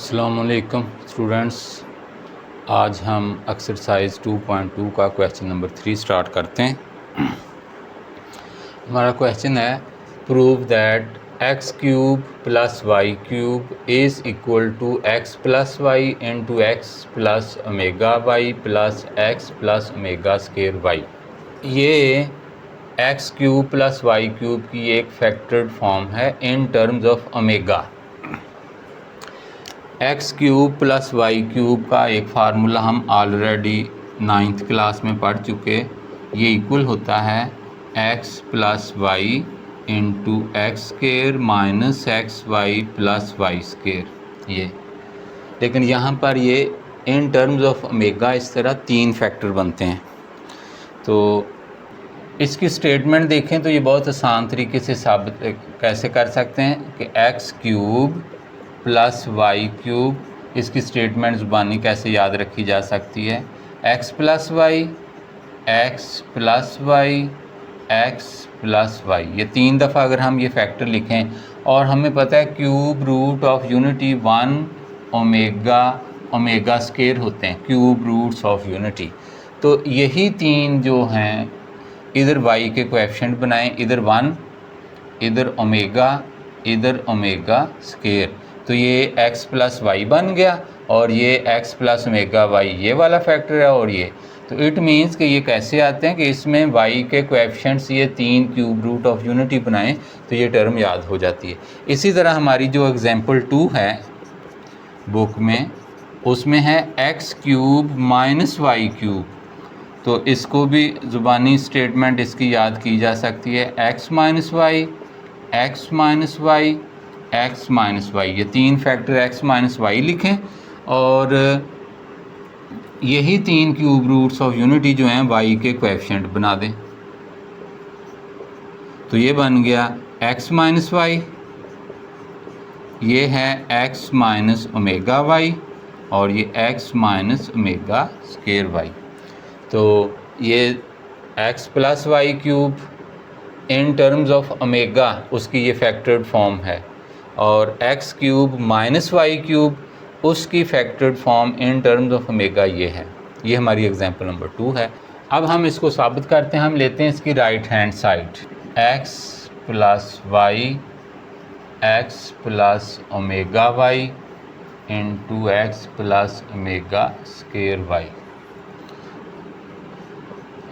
अस्सलामुअलैकुम स्टूडेंट्स, आज हम एक्सरसाइज 2.2 का क्वेश्चन नंबर 3 स्टार्ट करते हैं। हमारा क्वेश्चन है prove that X cube plus Y cube is equal to x plus Y into x plus omega Y plus X plus omega square Y. ये X cube plus Y cube की एक factored form है in terms of omega. X cube plus Y cube का एक formula हम already 9th class में पढ़ चुके। ये इक्वल होता है x plus Y into x square minus x Y plus Y square. ये लेकिन यहाँ पर ये इन टर्म्स ऑफ ओमेगा इस तरह 3 फैक्टर बनते हैं। तो इसकी स्टेटमेंट देखें तो ये बहुत आसान तरीके से साबित कैसे कर सकते हैं कि x cube plus Y cube, इसकी स्टेटमेंट ज़ुबानी कैसे याद रखी जा सकती है। X plus Y, x plus Y, x plus y, ये 3 दफ़ा अगर हम ये फैक्टर लिखें और हमें पता है cube root of unity 1 omega omega square होते हैं क्यूब रूट्स ऑफ यूनिटी। तो यही 3 जो हैं इधर वाई के कोएफिशिएंट बनाएं, इधर 1, इधर ओमेगा स्क्वायर। तो ये x प्लस वाई बन गया और ये x प्लस ओमेगा वाई ये वाला फैक्टर है। और ये तो इट मीन्स कि ये कैसे आते हैं कि इसमें y के कोएफिशिएंट्स ये 3 क्यूब रूट ऑफ यूनिटी बनाएं तो ये टर्म याद हो जाती है। इसी तरह हमारी जो एग्जांपल 2 है बुक में, उसमें है x cube minus Y cube. तो इसको भी ज़ुबानी स्टेटमेंट इसकी याद की जा सकती है x minus y, x minus y, x minus y, ये 3 फैक्टर x माइनस वाई लिखें और यही 3 क्यूब रूट्स ऑफ यूनिटी जो हैं y के कोएफिशिएंट बना दें। तो ये बन गया x माइनस वाई, ये है x माइनस ओमेगा वाई और ये x minus omega square Y. तो ये x plus Y cube in terms of omega उसकी ये फैक्टर्ड फॉर्म है और X cube minus Y cube उसकी factored form in terms of omega ये है। ये हमारी एग्जांपल नंबर 2 है। अब हम इसको साबित करते हैं। हम लेते हैं इसकी right hand side, x plus Y x plus omega y into x plus omega square y.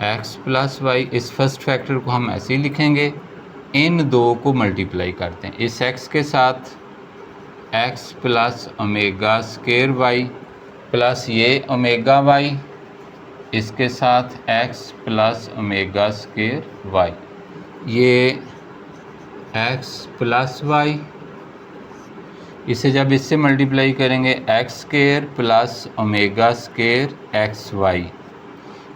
X plus y, इस फर्स्ट फैक्टर को हम ऐसे ही लिखेंगे, इन 2 को मल्टीप्लाई करते हैं इस x के साथ, x plus omega square y plus ये ओमेगा वाई, इसके साथ x plus omega square Y. ये x प्लस वाई, इसे जब इससे मल्टीप्लाई करेंगे x square plus omega square x y.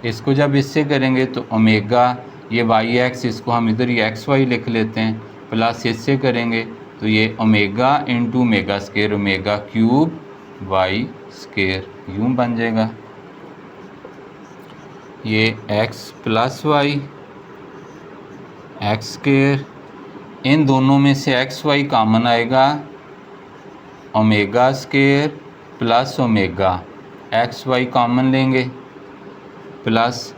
इसको जब इससे करेंगे तो ओमेगा ये वाई एक्स, इसको हम इधर ही एक्स वाई लिख लेते हैं, प्लस इससे करेंगे तो ये omega into omega square omega cube Y square यूँ बन जाएगा। ये X plus Y X square, इन दोनों में से एक्स वाई कॉमन आएगा, omega square plus omega x Y common लेंगे प्लस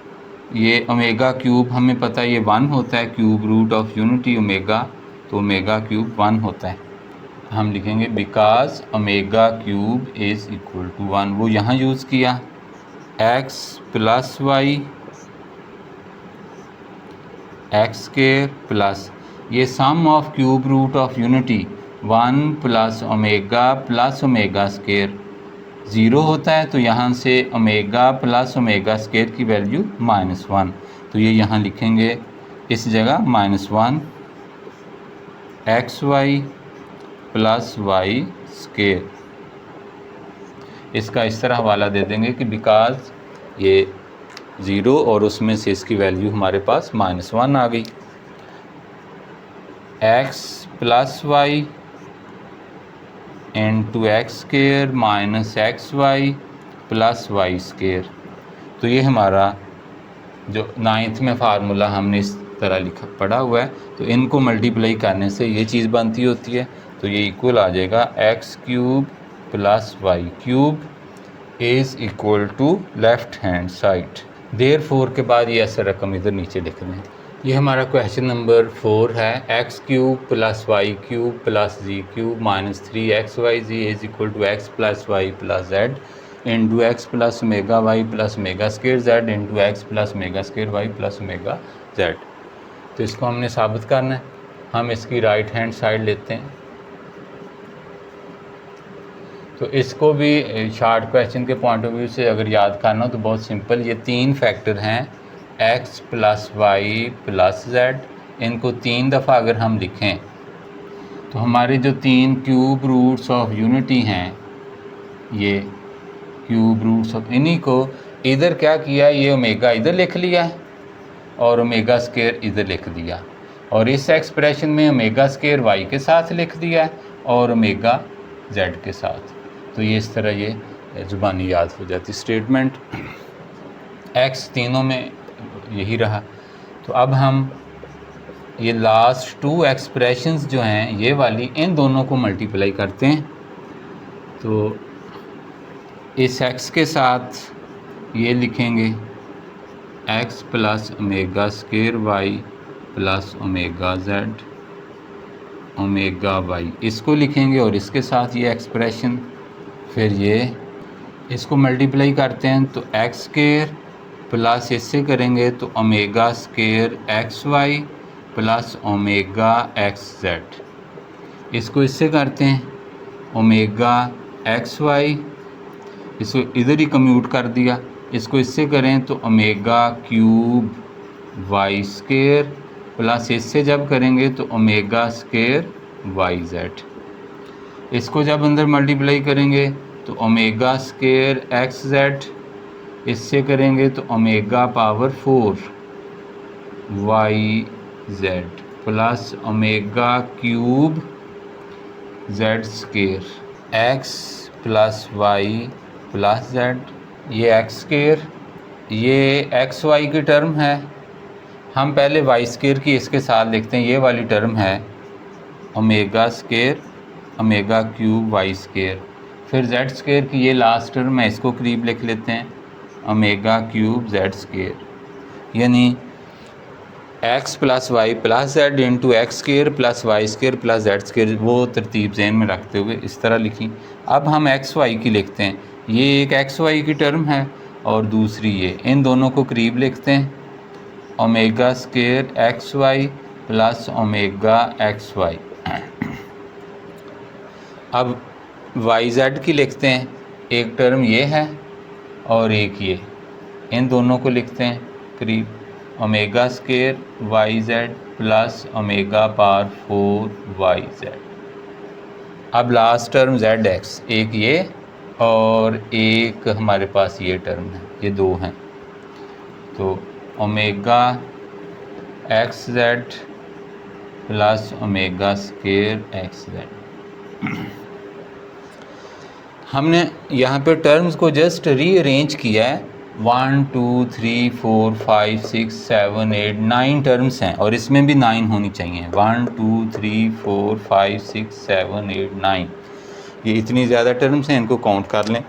ये ओमेगा क्यूब, हमें पता है ये 1 होता है cube root of unity omega, तो ओमेगा क्यूब 1 होता है। हम लिखेंगे because omega cube is equal to 1, वो यहाँ यूज़ किया। X plus Y X square plus ये sum of cube root of unity 1 plus omega square 0 होता है। तो यहाँ से ओमेगा प्लस ओमेगा स्क्वायर की वैल्यू -1, तो ये यहाँ लिखेंगे इस जगह -1 X Y plus Y square. इसका इस तरह हवाला दे देंगे कि बिकॉज ये 0 और उसमें से इसकी वैल्यू हमारे पास -1 आ गई। X plus Y into x square minus x Y plus Y square. तो ये हमारा जो 9th में फार्मूला हमने इस तरह लिखा पढ़ा हुआ है, तो इनको मल्टीप्लाई करने से ये चीज़ बनती होती है। तो ये इक्वल आ जाएगा x cube plus Y cube is equal to left hand side. Therefore के बाद ये ऐसा रकम इधर नीचे लिख दें। ये हमारा क्वेश्चन नंबर 4 है। X cube plus Y cube plus z cube minus 3xyz is equal to x plus Y plus Z into x plus omega Y plus omega square z into x plus omega square y plus omega z. तो इसको हमने साबित करना है। हम इसकी right hand side लेते हैं। तो इसको भी शार्ट क्वेश्चन के पॉइंट ऑफ व्यू से अगर याद करना हो तो बहुत सिंपल, ये 3 फैक्टर हैं x plus Y plus z. इनको 3 दफ़ा अगर हम लिखें तो हमारे जो 3 क्यूब रूट्स ऑफ यूनिटी हैं, ये क्यूब रूट्स ऑफ, इन्हीं को इधर क्या किया, ये ओमेगा इधर लिख लिया है और ओमेगा स्क्वायर इधर लिख दिया, और इस एक्सप्रेशन में ओमेगा स्क्वायर वाई के साथ लिख दिया है और ओमेगा जेड के साथ। तो ये इस तरह ये ज़ुबानी याद हो जाती स्टेटमेंट। एक्स तीनों में यही रहा। तो अब हम ये लास्ट 2 एक्सप्रेशंस जो हैं ये वाली, इन दोनों को मल्टीप्लाई करते हैं। तो इस एक्स के साथ ये लिखेंगे x plus omega square y plus omega z omega y, इसको लिखेंगे और इसके साथ ये एक्सप्रेशन, फिर ये इसको मल्टीप्लाई करते हैं तो एक्स स्क्वायर प्लस इससे करेंगे तो omega square x Y plus omega x z. इसको इससे करते हैं ओमेगा एक्स वाई, इसको इधर ही कम्यूट कर दिया। इसको इससे करें तो omega cube Y square plus इससे जब करेंगे तो ओमेगा स्क्वायर वाई जेड। इसको जब अंदर मल्टीप्लाई करेंगे तो ओमेगा स्क्वायर एक्स जेड, इससे करेंगे तो omega power 4 Y Z plus omega cube Z square X plus Y plus Z. ये एक्स स्क्वायर, ये एक्स वाई की टर्म है। हम पहले वाई स्क्वायर की इसके साथ लिखते हैं, ये वाली टर्म है omega square omega cube Y square. फिर जेड स्क्वायर की ये लास्ट टर्म है, इसको करीब लिख लेते हैं ओमेगा क्यूब जेड स्क्वायर, यानी x plus Y plus Z into x square plus Y square plus z square. वो तरतीब जहन में रखते हुए इस तरह लिखी। अब हम एक्स वाई की लिखते हैं, ये एक एक्स वाई की टर्म है और दूसरी ये, इन दोनों को करीब लिखते हैं omega square x Y plus omega x y. अब वाई जेड की लिखते हैं, एक टर्म ये है और एक ये, इन दोनों को लिखते हैं करीब omega square y Z plus omega power 4 Y z. अब लास्ट टर्म जेड एक्स, एक ये और एक हमारे पास ये टर्म है, ये 2 हैं। तो omega x Z plus omega square x Z. हमने यहाँ पे टर्म्स को जस्ट रीअरेंज किया है। 1 2 3 4 5 6 7 8 9 टर्म्स हैं और इसमें भी 9 होनी चाहिए। 1 2 3 4 5 6 7 8 9, ये इतनी ज़्यादा टर्म्स हैं, इनको काउंट कर लें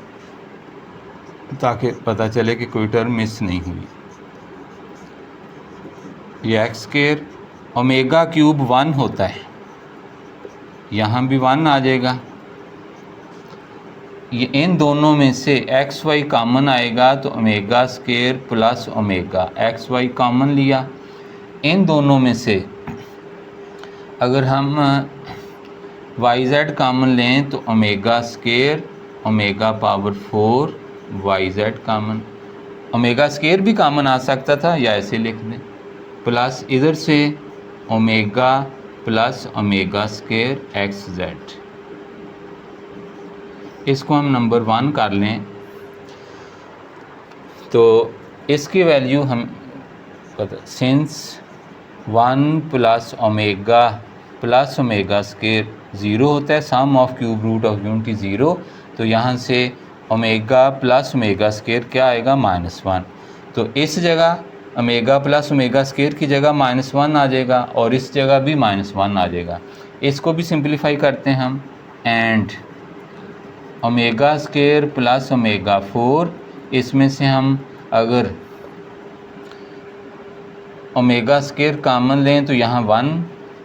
ताकि पता चले कि कोई टर्म मिस नहीं हुई। ये एक्स स्क्वायर ओमेगा क्यूब 1 होता है, यहाँ भी 1 आ जाएगा। ये इन दोनों में से एक्स वाई कॉमन आएगा तो omega square plus omega x Y common लिया। इन दोनों में से अगर हम वाई जेड कॉमन लें तो omega square omega power 4 Y z common. Omega square भी कॉमन आ सकता था, या ऐसे लिख दें प्लस इधर से omega plus omega square x z. इसको हम नंबर 1 कर लें तो इसकी वैल्यू हम पता, सिंस 1 प्लस ओमेगा स्क्वायर 0 होता है, sum of cube root of unity 0, तो यहाँ से ओमेगा प्लस ओमेगा स्क्वायर क्या आएगा -1। तो इस जगह ओमेगा प्लस ओमेगा स्क्वायर की जगह -1 आ जाएगा और इस जगह भी -1 आ जाएगा। इसको भी सिंप्लीफाई करते हैं हम, and omega square plus omega 4, इसमें से हम अगर ओमेगा स्केयर कॉमन लें तो यहाँ 1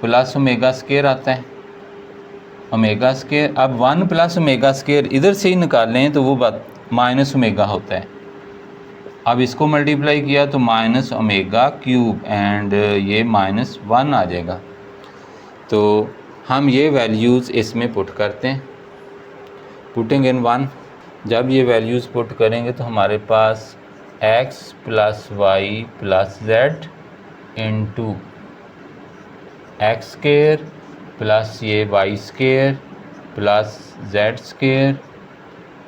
प्लस ओमेगा स्केयर आता है, ओमेगा स्केयर। अब 1 प्लस ओमेगा स्केयर इधर से ही निकालें तो वो बात माइनस ओमेगा होता है। अब इसको मल्टीप्लाई किया तो माइनस ओमेगा क्यूब एंड ये -1 आ जाएगा। तो हम ये वैल्यूज़ इसमें पुट करते हैं, पुटिंग इन 1। जब ये वैल्यूज़ पुट करेंगे तो हमारे पास x plus Y plus Z into X square plus ये Y square plus Z square,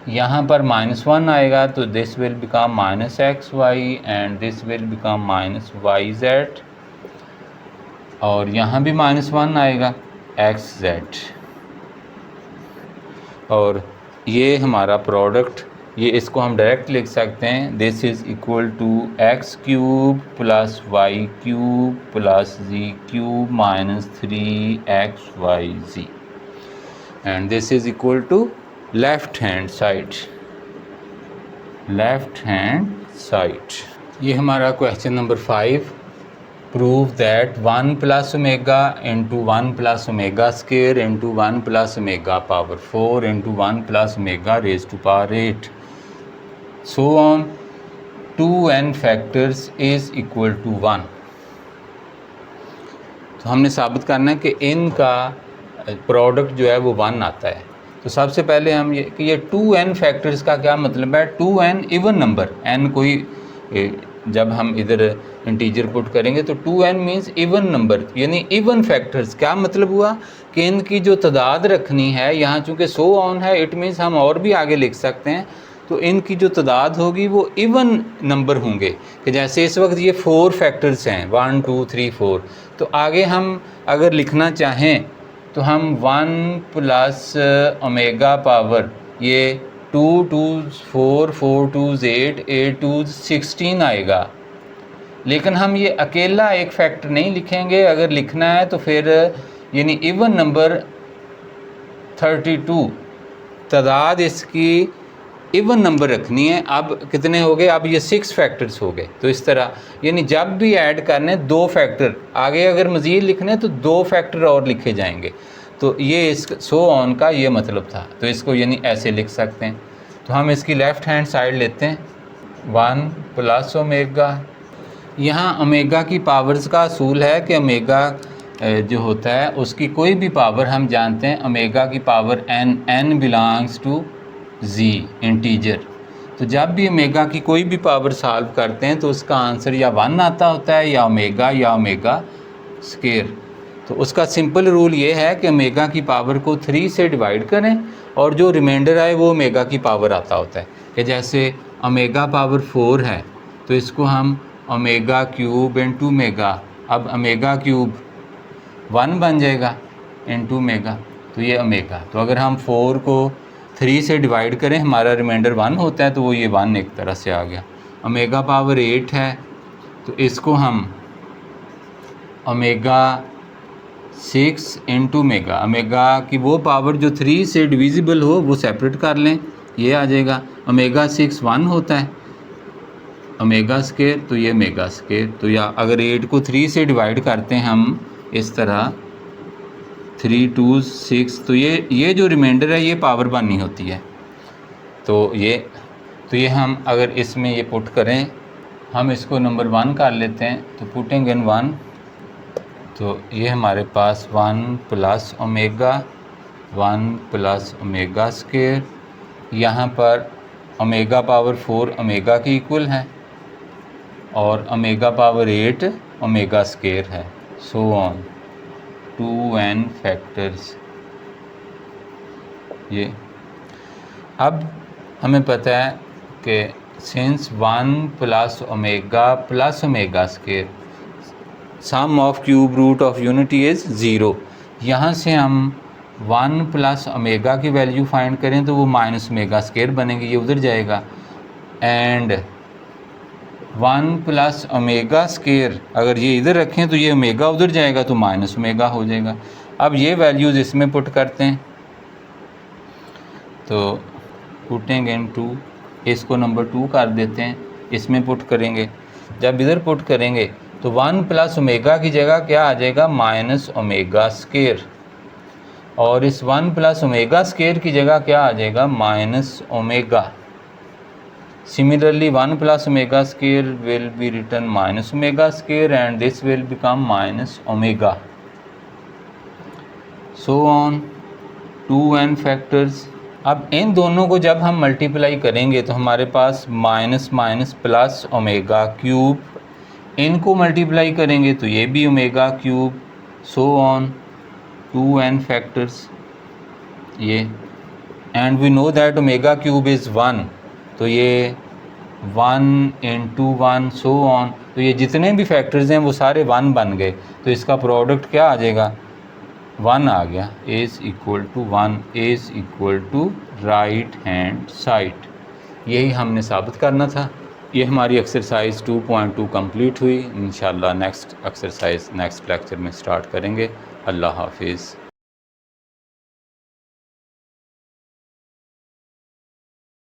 यहाँ पर -1 आएगा तो this will become -xy and this will become -yz, और यहाँ भी -1 आएगा xz। और ये हमारा प्रोडक्ट, ये इसको हम डायरेक्ट लिख सकते हैं, this is equal to x cube plus Y cube plus z cube minus 3xyz, and this is equal to left hand side. ये हमारा question number 5। Prove that 1 plus omega into 1 plus omega square into 1 plus omega power 4 into 1 plus omega raise to power 8 so on 2n factors is equal to 1। तो हमने साबित करना है कि इनका product जो है वो 1 आता है। तो सबसे पहले हम ये 2n फैक्टर्स का क्या मतलब है। 2n इवन नंबर, n कोई जब हम इधर इंटीजर पुट करेंगे तो 2n मीन्स इवन नंबर, यानी इवन फैक्टर्स। क्या मतलब हुआ कि इनकी जो तादाद रखनी है, यहाँ चूँकि सो ऑन है, इट मीन्स हम और भी आगे लिख सकते हैं, तो इनकी जो तादाद होगी वो इवन नंबर होंगे। कि जैसे इस वक्त ये 4 फैक्टर्स हैं, 1 2 3 4, तो आगे हम अगर लिखना चाहें तो हम 1 प्लस ओमेगा पावर ये 2 2s 4 4 2s 8 8 2s 16 आएगा। लेकिन हम ये अकेला एक फैक्टर नहीं लिखेंगे, अगर लिखना है तो फिर यानी इवन नंबर 32 तादाद इसकी इवन नंबर रखनी है। अब कितने हो गए, अब ये 6 फैक्टर्स हो गए। तो इस तरह यानी जब भी ऐड करने 2 फैक्टर, आगे अगर मज़ीद लिखने तो 2 फैक्टर और लिखे जाएंगे। तो ये इस सो ऑन का ये मतलब था। तो इसको यानी ऐसे लिख सकते हैं। तो हम इसकी लेफ़्ट हैंड साइड लेते हैं, 1 प्लस ओमेगा। यहाँ ओमेगा की पावर्स का असूल है कि ओमेगा जो होता है उसकी कोई भी पावर हम जानते हैं, ओमेगा की power n belongs to z integer. तो जब भी ओमेगा की कोई भी पावर सॉल्व करते हैं तो उसका आंसर या 1 आता होता है या ओमेगा स्केयर। तो उसका सिंपल रूल ये है कि ओमेगा की पावर को 3 से डिवाइड करें और जो रिमाइंडर आए वो ओमेगा की पावर आता होता है। कि जैसे ओमेगा पावर 4 है तो इसको हम ओमेगा क्यूब इंटू ओमेगा, अब ओमेगा क्यूब 1 बन जाएगा इंटू ओमेगा, तो ये ओमेगा। तो अगर हम 4 को 3 से डिवाइड करें, हमारा रिमाइंडर 1 होता है, तो वो ये 1 एक तरह से आ गया। ओमेगा पावर 8 है तो इसको हम ओमेगा 6 इंटू ओमेगा, ओमेगा की वो पावर जो 3 से डिविजिबल हो वो सेपरेट कर लें, ये आ जाएगा। ओमेगा 6 1 होता है, ओमेगा स्केयर, तो ये ओमेगा स्केयर। तो या अगर 8 को 3 से डिवाइड करते हैं हम इस तरह 3 2 6, तो ये जो रिमाइंडर है ये पावर 1 नहीं होती है। तो ये हम अगर इसमें ये पुट करें, हम इसको नंबर 1 कर लेते हैं। तो पुटिंग इन 1, तो ये हमारे पास 1 प्लस ओमेगा स्केयर, यहाँ पर ओमेगा पावर 4 ओमेगा के इक्वल है और ओमेगा पावर 8 ओमेगा स्केयर है। So on 2n factors. ये अब हमें पता है कि since 1 plus omega square sum of cube root of unity is 0, यहाँ से हम 1 प्लस ओमेगा की वैल्यू फाइंड करें तो वो माइनस ओमेगा स्केयर बनेगी, ये उधर जाएगा। एंड 1 प्लस ओमेगा स्केयर अगर ये इधर रखें तो ये ओमेगा उधर जाएगा तो माइनस ओमेगा हो जाएगा। अब ये वैल्यूज़ इसमें पुट करते हैं, तो पुटिंग इन टू, इसको नंबर 2 कर देते हैं, इसमें पुट करेंगे। जब इधर पुट करेंगे तो 1 प्लस ओमेगा की जगह क्या आ जाएगा, माइनस ओमेगा स्केयर, और इस 1 प्लस ओमेगा स्केयर की जगह क्या आ जाएगा, minus omega. Similarly, 1 plus omega square will be written minus omega square and this will become minus omega. So on 2n factors. अब इन दोनों को जब हम मल्टीप्लाई करेंगे तो हमारे पास minus minus plus omega cube, इनको मल्टीप्लाई करेंगे तो ये भी omega cube, so on 2n factors ये, and we know that omega cube is 1, तो ये 1 इंटू 1 सो ऑन, तो ये जितने भी फैक्टर्स हैं वो सारे 1 बन गए, तो इसका प्रोडक्ट क्या आ जाएगा, 1 आ गया। Is equal to 1 is equal to right hand side. यही हमने साबित करना था। ये हमारी एक्सरसाइज 2.2 कंप्लीट हुई। इंशाल्लाह नेक्स्ट एक्सरसाइज नेक्स्ट लेक्चर में स्टार्ट करेंगे। अल्लाह हाफिज़।